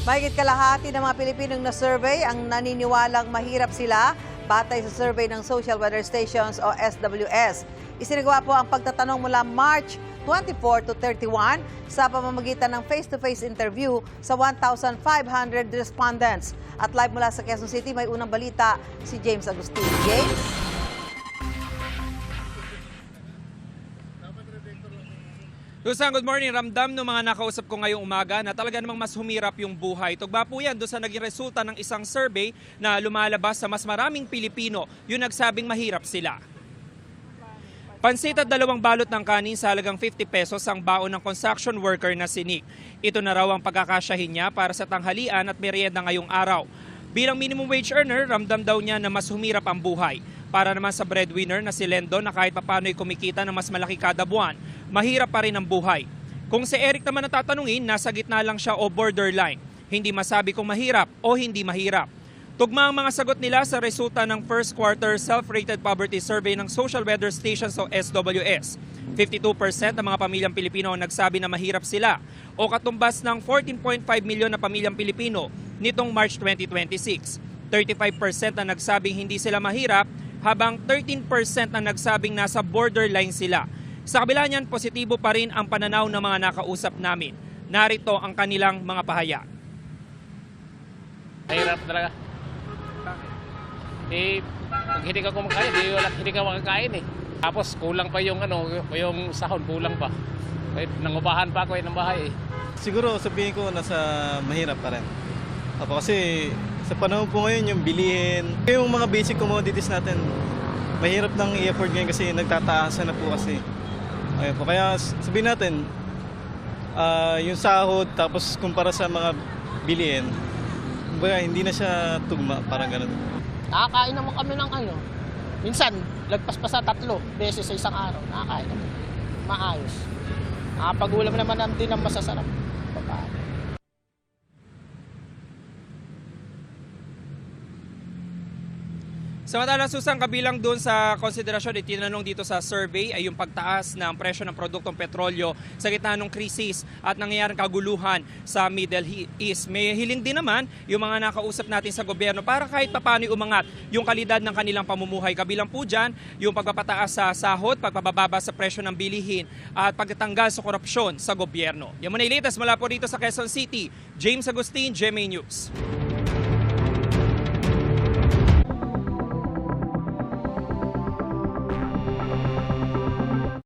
Mahigit kalahati ng mga Pilipinong na-survey ang naniniwalang mahirap sila batay sa survey ng Social Weather Stations o SWS. Isinagawa po ang pagtatanong mula March 24 to 31 sa pamamagitan ng face-to-face interview sa 1,500 respondents. At live mula sa Quezon City, may unang balita si James Agustin. James? Susan, good morning. Ramdam ng mga nakausap ko ngayong umaga na talaga namang mas humirap yung buhay. Tugba po yan doon sa naging resulta ng isang survey na lumalabas sa mas maraming Pilipino yung nagsabing mahirap sila. Pansit at 2 balot ng kanin sa halagang 50 pesos ang baon ng construction worker na si Nick. Ito na raw ang pagkakasyahin niya para sa tanghalian at merienda ngayong araw. Bilang minimum wage earner, ramdam daw niya na mas humirap ang buhay. Para naman sa breadwinner na si Lendo na kahit papano'y kumikita ng mas malaki kada buwan, mahirap pa rin ang buhay. Kung si Eric naman natatanungin, nasa gitna lang siya o borderline. Hindi masabi kung mahirap o hindi mahirap. Tugma ang mga sagot nila sa resulta ng first quarter self-rated poverty survey ng Social Weather Stations o SWS. 52% ng mga pamilyang Pilipino ang nagsabi na mahirap sila o katumbas ng 14.5 milyon na pamilyang Pilipino nitong March 2026. 35% ang nagsabing hindi sila mahirap habang 13% ang nagsabing nasa borderline sila. Sa kabila niyan, positibo pa rin ang pananaw ng mga nakausap namin. Narito ang kanilang mga pahayag. Mahirap talaga. Pag hindi ka kumakain, hindi ka makakain eh. Tapos kulang pa yung yung sahod, kulang pa. Nangupahan pa ako ng bahay eh. Siguro sabihin ko nasa mahirap pa rin. Kasi sa panahon po ngayon yung bilihin, yung mga basic commodities natin, mahirap nang i-afford ngayon kasi nagtataasan na po kasi. Ayun po, kaya sabihin natin, yung sahod tapos kumpara sa mga bilihin, hindi na siya tugma, parang gano'n. Nakakain naman kami ng minsan, lagpas pa sa 3 beses sa isang araw, nakakain kami. Maayos. Nakapag-ulam naman din ng masasarap. Papaano. Samantala, Susan, kabilang doon sa konsiderasyon itinanong dito sa survey ay yung pagtaas ng presyo ng produktong petrolyo sa gitna ng krisis at nangyayaring kaguluhan sa Middle East. May hiling din naman yung mga nakausap natin sa gobyerno para kahit papano umangat yung kalidad ng kanilang pamumuhay. Kabilang po dyan yung pagpapataas sa sahod, pagpapababa sa presyo ng bilihin at pagtatanggal sa korupsyon sa gobyerno. Yan muna yung latest mula po dito sa Quezon City. James Agustin, GMA News.